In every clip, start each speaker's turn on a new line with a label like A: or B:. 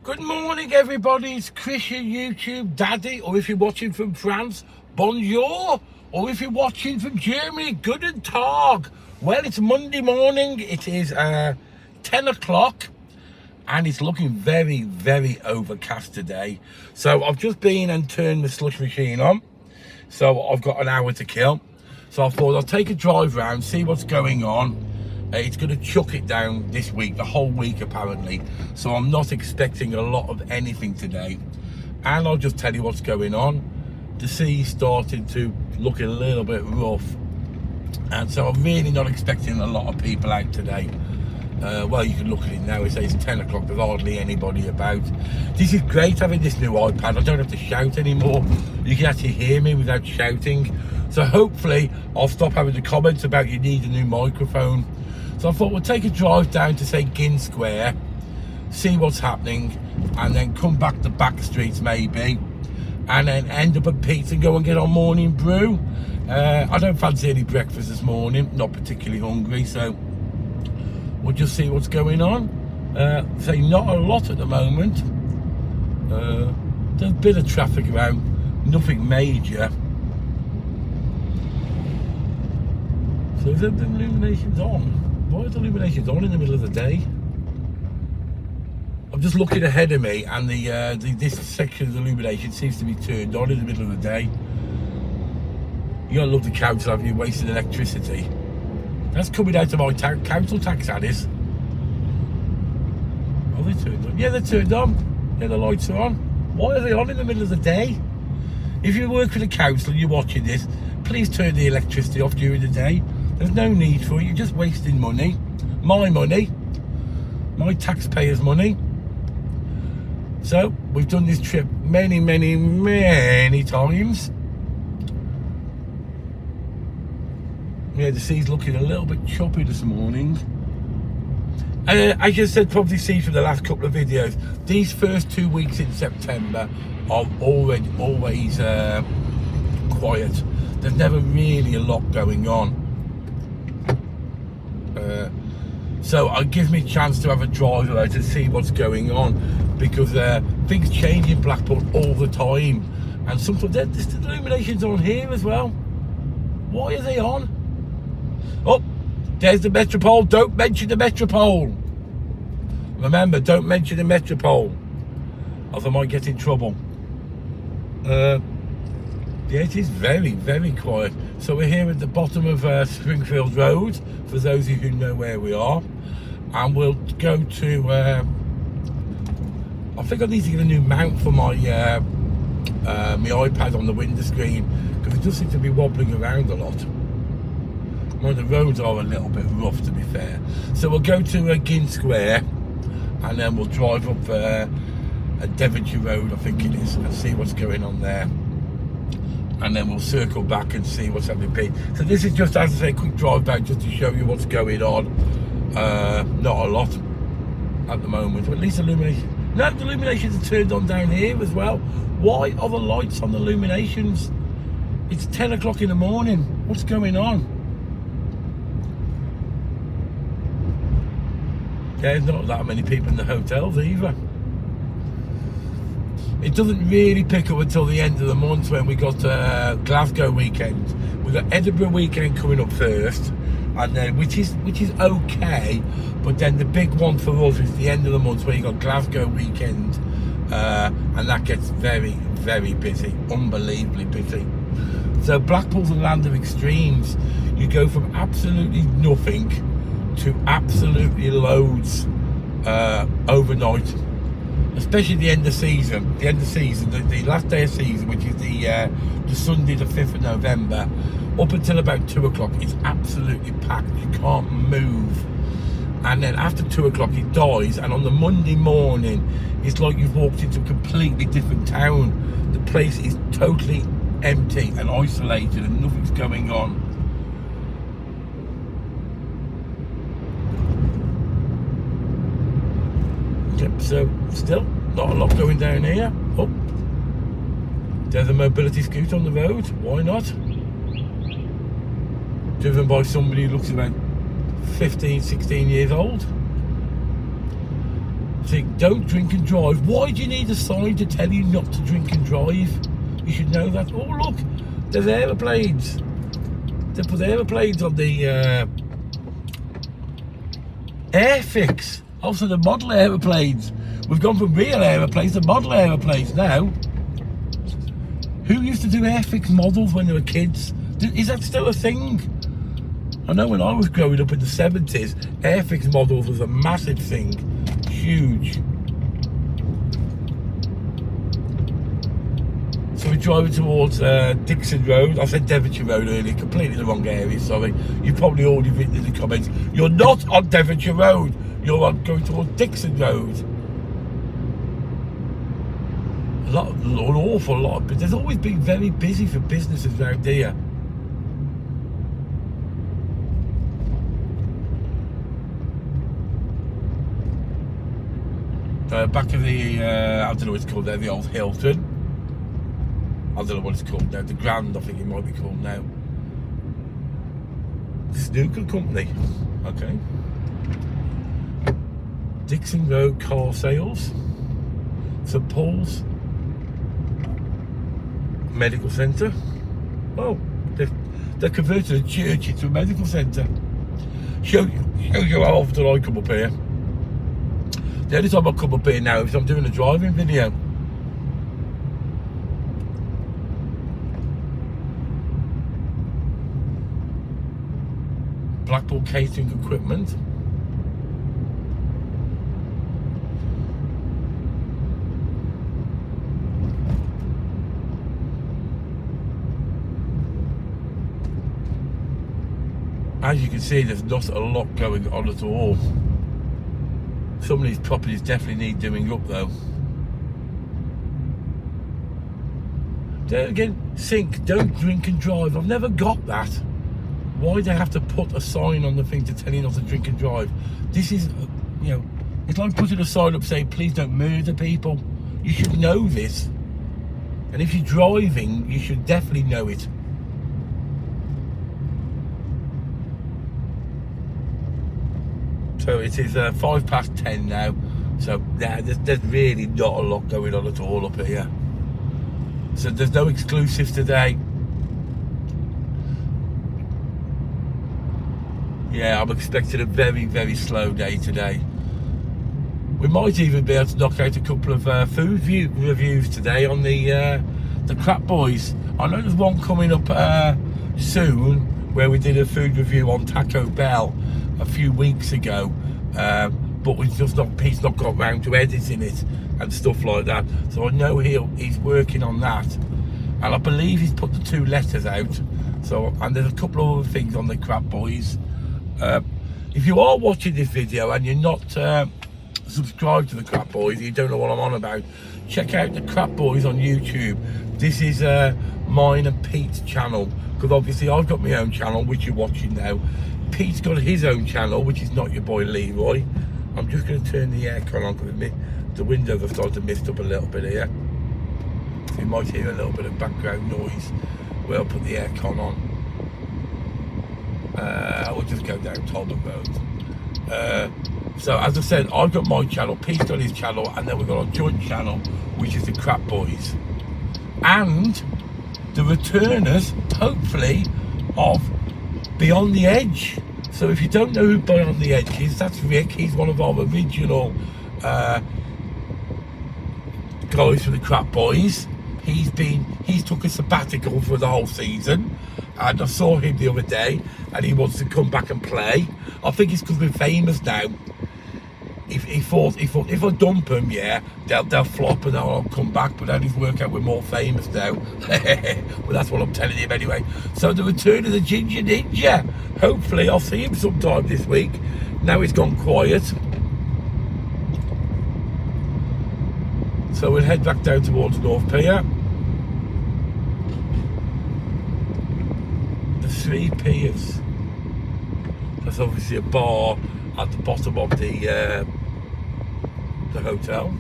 A: Good morning, everybody. It's Chris, your YouTube daddy, or if you're watching from France, bonjour, or if you're watching from Germany, guten Tag. Well, it's Monday morning. It is 10 o'clock, and it's looking very, very overcast today. So I've just been and turned the slush machine on. So I've got an hour to kill. So I thought I'll take a drive round, see what's going on. It's going to chuck it down this week, the whole week apparently. So I'm not expecting a lot of anything today. And I'll just tell you what's going on. The sea's starting to look a little bit rough. And so I'm really not expecting a lot of people out today. Well, you can look at it now. It says 10 o'clock. There's hardly anybody about. This is great having this new iPad. I don't have to shout anymore. You can actually hear me without shouting. So hopefully I'll stop having the comments about you need a new microphone. So I thought we'll take a drive down to, say, Gin Square, see what's happening, and then come back the back streets maybe, and then end up at Pete's and go and get our morning brew. I don't fancy any breakfast this morning, not particularly hungry, so we'll just see what's going on. Say not a lot at the moment. There's a bit of traffic around, nothing major. So is the Illuminations on? Why are the Illuminations on in the middle of the day? I'm just looking ahead of me, and this section of the Illumination seems to be turned on in the middle of the day. You gotta love the council, haven't you, wasting electricity? That's coming out of my council tax, that is. Are they turned on? Yeah, they're turned on. Yeah, the lights are on. Why are they on in the middle of the day? If you work for the council and you're watching this, please turn the electricity off during the day. There's no need for it. You're just wasting money. My money. My taxpayers' money. So, we've done this trip many, many, many times. Yeah, the sea's looking a little bit choppy this morning. And as you said, probably see from the last couple of videos, these first 2 weeks in September are always quiet. There's never really a lot going on. So it gives me a chance to have a drive around to see what's going on, because things change in Blackpool all the time, and sometimes there's the Illuminations on here as well. Why are they on? Oh, there's the Metropole. Don't mention the Metropole. Remember, don't mention the Metropole, else I might get in trouble. Yeah, it is very, very quiet. So we're here at the bottom of Springfield Road, for those of you who know where we are. And we'll go to, I think I need to get a new mount for my my iPad on the window screen, because it does seem to be wobbling around a lot. Well, the roads are a little bit rough, to be fair. So we'll go to Gin Square, and then we'll drive up Devonshire Road, I think it is, and see what's going on there. And then we'll circle back and see what's happening. So this is just, as I say, a quick drive back just to show you what's going on. Not a lot at the moment, but at least Illumination. No, the Illuminations are turned on down here as well. Why are the lights on the Illuminations? It's 10 o'clock in the morning. What's going on? There's not that many people in the hotels either. It doesn't really pick up until the end of the month, when we got Glasgow weekend. We've got Edinburgh weekend coming up first, and then which is okay, but then the big one for us is the end of the month, where you got Glasgow weekend, and that gets very, very busy, unbelievably busy. So Blackpool's a land of extremes. You go from absolutely nothing to absolutely loads overnight. Especially the end of season. The last day of season, which is the Sunday the 5th of November, up until about 2 o'clock, it's absolutely packed. You can't move. And then after 2 o'clock it dies, and on the Monday morning it's like you've walked into a completely different town. The place is totally empty and isolated, and nothing's going on. Yep, so still not a lot going down here. Oh, there's a mobility scooter on the road. Why not? Driven by somebody who looks about 15, 16 years old. think, don't drink and drive. Why do you need a sign to tell you not to drink and drive? You should know that. Oh look, there's aeroplanes. They put aeroplanes on the Airfix. Also the model aeroplanes. We've gone from real aeroplanes to model aeroplanes now. Who used to do Airfix models when they were kids? Is that still a thing? I know when I was growing up in the 70s, Airfix models was a massive thing. Huge. So we're driving towards Dixon Road. I said Devonshire Road earlier, completely the wrong area, sorry. You've probably already written in the comments, you're not on Devonshire Road, you're on going towards Dixon Road. An awful lot, but there's always been very busy for businesses around here. Back of the, I don't know what it's called there, the old Hilton. I don't know what it's called now, the Grand, I think it might be called now. Snooker Company, okay. Dixon Road Car Sales, St Paul's Medical Centre. Oh, they've converted a church into a medical centre. Show you how often I come up here. The only time I come up here now is I'm doing a driving video. Blackpool catering equipment. As you can see, there's not a lot going on at all. Some of these properties definitely need doing up though. There again, think, don't drink and drive. I've never got that. Why do they have to put a sign on the thing to tell you not to drink and drive? This is, you know, it's like putting a sign up saying, please don't murder people. You should know this. And if you're driving, you should definitely know it. So it is 10:05 now. So yeah, there's really not a lot going on at all up here. So there's no exclusives today. Yeah, I'm expecting a very, very slow day today. We might even be able to knock out a couple of food reviews today on the Crap Boys. I know there's one coming up soon where we did a food review on Taco Bell a few weeks ago, but Pete's not got round to editing it and stuff like that. So I know he's working on that, and I believe he's put the 2 letters out. So, and there's a couple of other things on the Crap Boys. If you are watching this video and you're not subscribed to the Crap Boys, you don't know what I'm on about, check out the Crap Boys on YouTube. This is mine and Pete's channel, because obviously I've got my own channel which you're watching now. Pete's got his own channel, which is Not Your Boy Leroy. I'm just going to turn the aircon on because the windows have started to mist up a little bit here, so you might hear a little bit of background noise where I'll put the aircon on. We'll just go down Talbot Road. So as I said, I've got my channel, Pete's got his channel, and then we've got our joint channel, which is the Crap Boys. And the returners, hopefully, of Beyond the Edge. So if you don't know who Beyond the Edge is, that's Rick. He's one of our original guys for the Crap Boys. He's took a sabbatical for the whole season, and I saw him the other day, and he wants to come back and play. I think it's because we're famous now. He thought if I dump him, yeah, they'll flop and I'll come back. But then he's worked out we're more famous now. Well, that's what I'm telling him anyway. So the return of the Ginger Ninja. Hopefully I'll see him sometime this week. Now he's gone quiet. So we'll head back down towards North Pier. The 3 Piers. That's obviously a bar at the bottom of the hotel.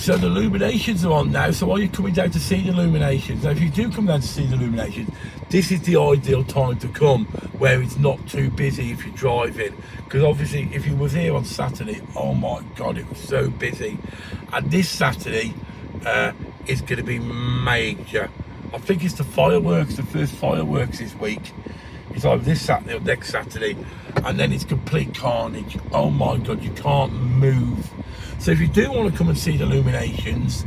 A: So the Illuminations are on now. So are you coming down to see the Illuminations? Now, if you do come down to see the Illuminations, this is the ideal time to come, where it's not too busy if you're driving. Because obviously, if you was here on Saturday, oh my God, it was so busy. And this Saturday is going to be major. I think it's the fireworks, the first fireworks this week. It's either this Saturday or next Saturday, and then it's complete carnage. Oh my God, you can't move. So if you do want to come and see the Illuminations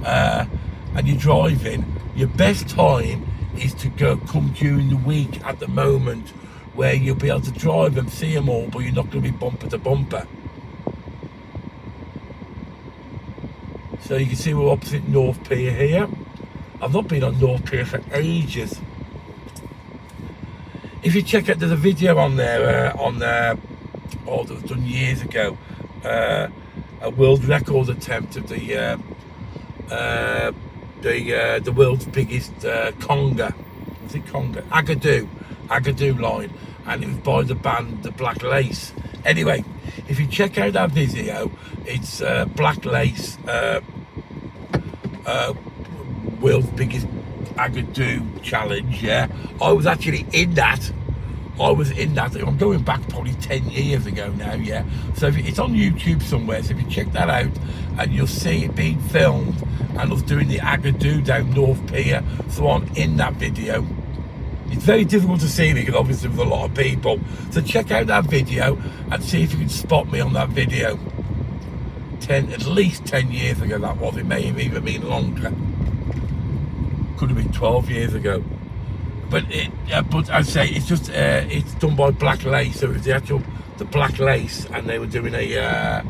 A: and you're driving, your best time is to come during the week at the moment, where you'll be able to drive and see them all, but you're not going to be bumper to bumper. So you can see we're opposite North Pier here. I've not been on North Pier for ages. If you check out, there's a video on there, oh, that was done years ago, a world record attempt of the world's biggest conga. Was it conga? Agadoo line, and it was by the band the Black Lace. Anyway, if you check out that video, it's Black Lace, world's biggest Agadoo challenge. Yeah, I was actually in that. I'm going back probably 10 years ago now. Yeah, so it's on YouTube somewhere, so if you check that out, and you'll see it being filmed, and I was doing the Agadoo down North Pier, so I'm in that video. It's very difficult to see me because obviously there's a lot of people, so check out that video and see if you can spot me on that video. At least 10 years ago that was. It may have even been longer. Could have been 12 years ago. But I'd say it's just it's done by Black Lace. So it was the Black Lace, and they were doing a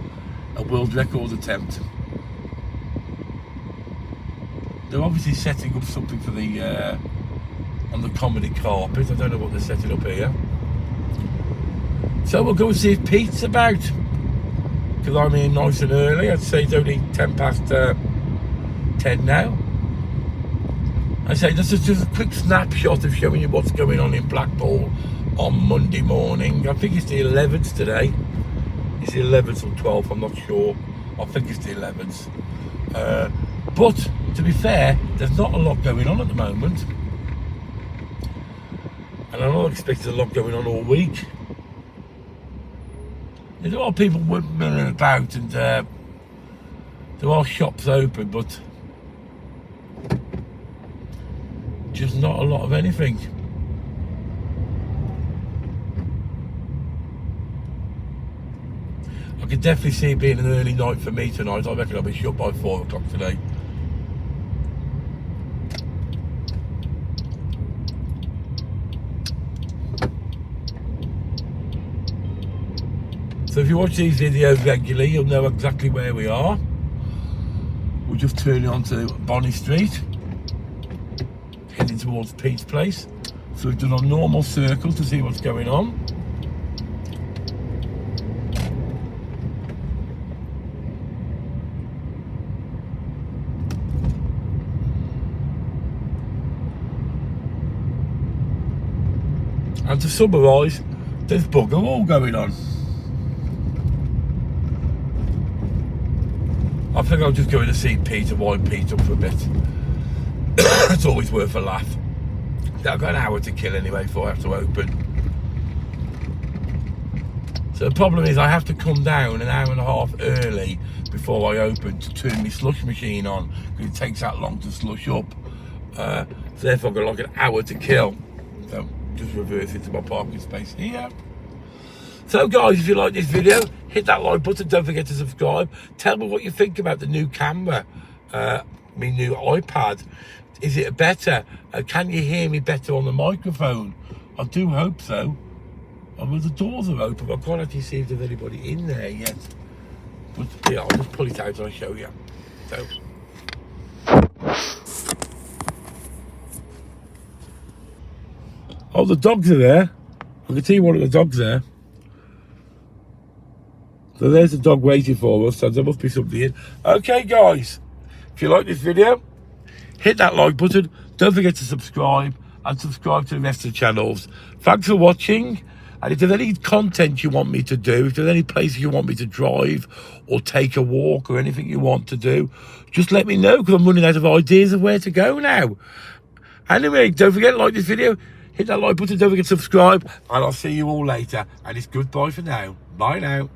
A: world record attempt. They're obviously setting up something for the on the comedy carpet. I don't know what they're setting up here. So we'll go and see if Pete's about, because I'm here nice and early. I'd say it's only 10 past 10 now. I say this is just a quick snapshot of showing you what's going on in Blackpool on Monday morning. I think it's the 11th today. It's the 11th or 12th, I'm not sure. I think it's the 11th. But to be fair, there's not a lot going on at the moment. And I'm not expecting a lot going on all week. There's a lot of people milling about, and there are shops open, but just not a lot of anything. I could definitely see it being an early night for me tonight. I reckon I'll be shut by 4 o'clock today. So if you watch these videos regularly, you'll know exactly where we are. We're just turning onto Bonnie Street, heading towards Pete's place. So we've done our normal circle to see what's going on. And to summarise, there's bugger all going on. I think I'll just go in to see Pete and wind Pete up for a bit. It's always worth a laugh. I've got an hour to kill anyway before I have to open. So the problem is I have to come down an hour and a half early before I open to turn my slush machine on, because it takes that long to slush up. So therefore I've got like an hour to kill. So just reverse into my parking space here. So guys, if you like this video, hit that like button, don't forget to subscribe. Tell me what you think about the new camera, my new iPad. Is it better? Can you hear me better on the microphone? I do hope so. Well, the doors are open, but I can't actually see if there's anybody in there yet. But yeah, I'll just pull it out and I'll show you. So. Oh, the dogs are there. I can see one of the dogs there. So there's a dog waiting for us, so there must be something in. Okay, guys, if you like this video, hit that like button. Don't forget to subscribe, and subscribe to the rest of the channels. Thanks for watching. And if there's any content you want me to do, if there's any places you want me to drive or take a walk or anything you want to do, just let me know, because I'm running out of ideas of where to go now. Anyway, don't forget to like this video, hit that like button, don't forget to subscribe, and I'll see you all later. And it's goodbye for now. Bye now.